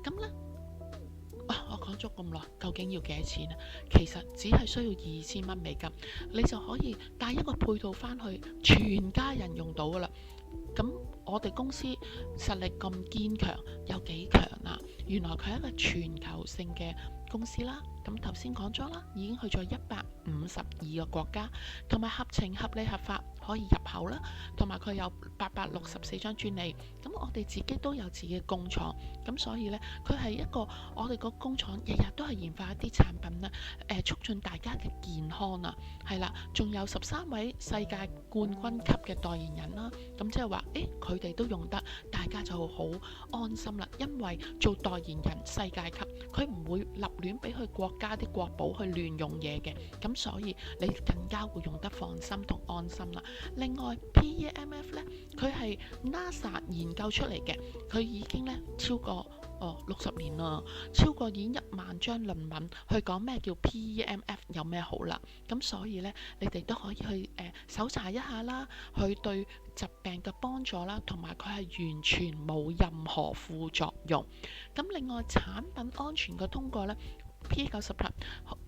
咁呢，我講咗咁耐，究竟要幾多錢啊？其實只係需要$2000，你就可以帶一個配套翻去，全家人用到噶啦。咁我哋公司實力咁堅強，有幾強啊？原來佢係一個全球性嘅公司啦。咁頭先講咗啦，已經去咗152個國家，同埋合情合理合法可以入口啦，同埋佢有864張專利。咁我哋自己都有自己嘅工廠，咁所以呢，佢係一個我哋個工廠日日都係研發一啲產品啦，促進大家嘅健康啊，係啦，仲有13位世界冠軍級嘅代言人啦。咁即係話，佢哋都用得，大家就好安心啦。因為做代言人世界級，佢唔會立亂俾佢國家啲國寶去亂用嘢嘅，咁所以你更加會用得放心同安心啦。另外 PEMF 呢，佢係 NASA 研究出嚟嘅，佢已經呢超過60年啦，超過已經10000張論文去講咩叫 PEMF 有咩好啦。咁所以呢，你哋都可以去搜查一下啦，佢對疾病嘅幫助啦，同埋佢係完全冇任何副作用。咁另外產品安全嘅通過呢，P90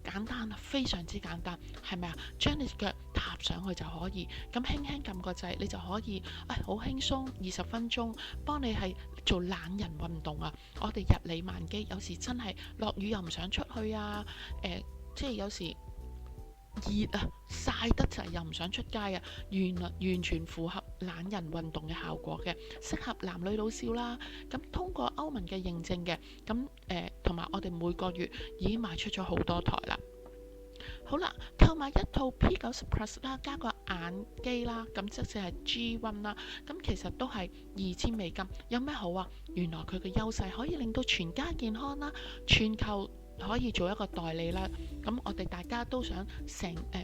簡單啊，非常之簡單，係咪啊？將你腳踏上去就可以，咁輕輕撳個掣，你就可以，好輕鬆20分鐘，幫你係做懶人運動啊！我哋日理萬機，有時真係落雨又唔想出去啊，即係有時熱啊，曬得滯又唔想出街啊，完全符合懶人運動嘅效果嘅，適合男女老少啦。咁通過歐盟嘅認證嘅，咁同埋我哋每個月已經賣出咗好多台啦。好啦，購買一套 P90 Plus 啦，加個眼機啦，咁即係 G1 啦，咁其實都係$2000。有咩好啊？原來佢嘅優勢可以令到全家健康啦，全球可以做一個代理啦。咁我哋大家都想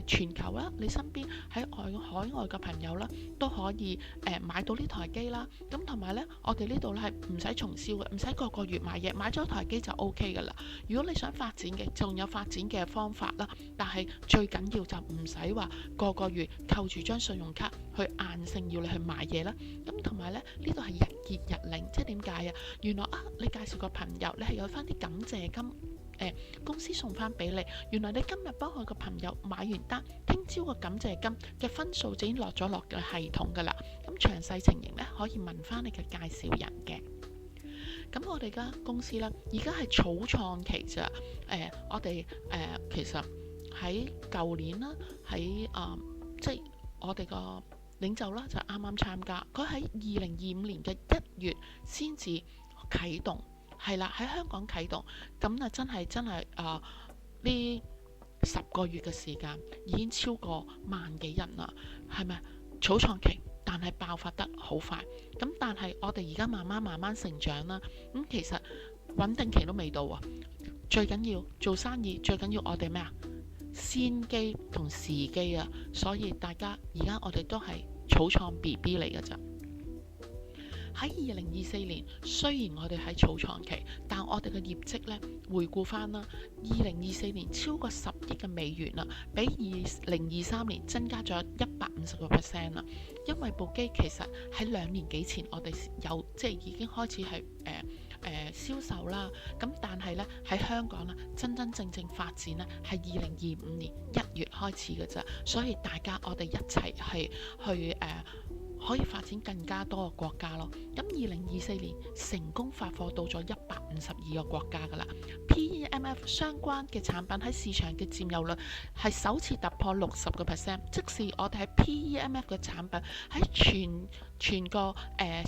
全球啦，你身邊喺海外嘅朋友啦，都可以買到呢台機啦。咁同埋呢，我哋呢度咧係唔使重銷嘅，唔使個個月買嘢，買咗台機就 OK 噶啦。如果你想發展嘅，仲有發展嘅方法啦。但係最緊要就唔使話個個月扣住張信用卡去硬性要你去買嘢啦。咁同埋呢，呢度係日結日領，即係點解啊？原來你介紹個朋友，你係有翻啲感謝金。公司送翻俾你，原來你今日幫佢個朋友買完單，聽朝個感謝金嘅分數就已經落咗落嘅系統噶啦。咁詳細情形呢，可以問翻你嘅介紹人嘅。咁我哋間公司呢，而家係草創期咋。我哋其實喺舊年啦，喺即係我哋個領袖啦，就啱啱參加，佢喺2025年嘅1月先至啟動。係啦，喺香港啟動，咁啊真係呢10個月嘅時間已經超過萬幾人啦，係咪？草創期，但係爆發得好快。咁但係我哋而家慢慢成長啦。咁其實穩定期都未到啊。最緊要做生意，最緊要我哋咩啊？先機同時機啊。所以大家而家我哋都係草創 BB 嚟嘅咋。喺2024年，雖然我哋喺草創期，但我哋嘅業績呢，回顧翻啦，2024年超過10億嘅美元啦，比2023年增加咗150%啦。因為部機其實喺2年幾前，我哋即係已經開始係銷售啦。咁但係呢，喺香港啦，真正發展呢，係2025年1月開始嘅咋。所以大家我哋一齊係去可以發展更加多嘅國家咯。咁2024年成功發貨到咗152個國家噶啦。PEMF 相關嘅產品喺市場嘅佔有率係首次突破60%，即使我哋喺 PEMF 嘅產品喺全個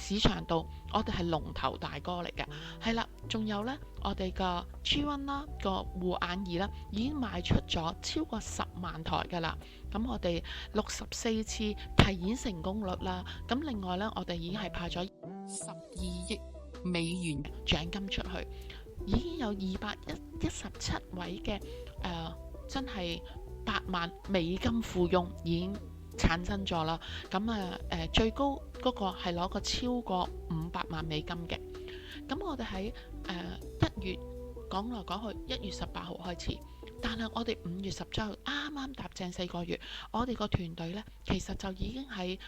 市場度，我哋係龍頭大哥嚟嘅。係啦，仲有呢，我哋個 G1 啦，個護眼儀啦，已經賣出咗超過10萬台噶啦。咁我哋64次提演成功率啦。咁另外呢，我哋已經係派咗12億美元獎金出去，已經有217位嘅真係100萬美金富翁已經產生咗啦。咁最高嗰個係攞個超過500萬美金嘅。咁我哋喺1月講來講去1月18號開始，但係我哋5月17號啱啱踏正4個月，我哋個團隊呢，其實就已經喺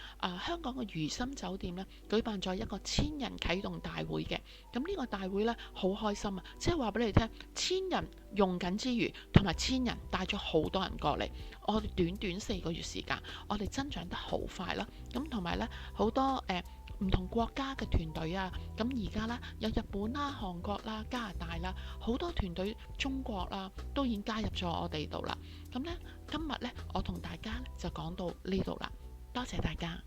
香港嘅如心酒店呢舉辦咗一個1000人啟動大會嘅。咁呢個大會呢，好開心啊！即係話俾你聽，1000人用緊之餘，同埋1000人帶咗好多人過嚟。我哋短短4個月時間，我哋增長得好快啦。咁同埋呢，好多唔同國家嘅團隊啊，咁而家呢，有日本啦、韓國啦、加拿大啦，好多團隊，中國啦都已經加入咗我哋度啦。咁呢，今日呢，我同大家就講到呢度啦，多謝大家。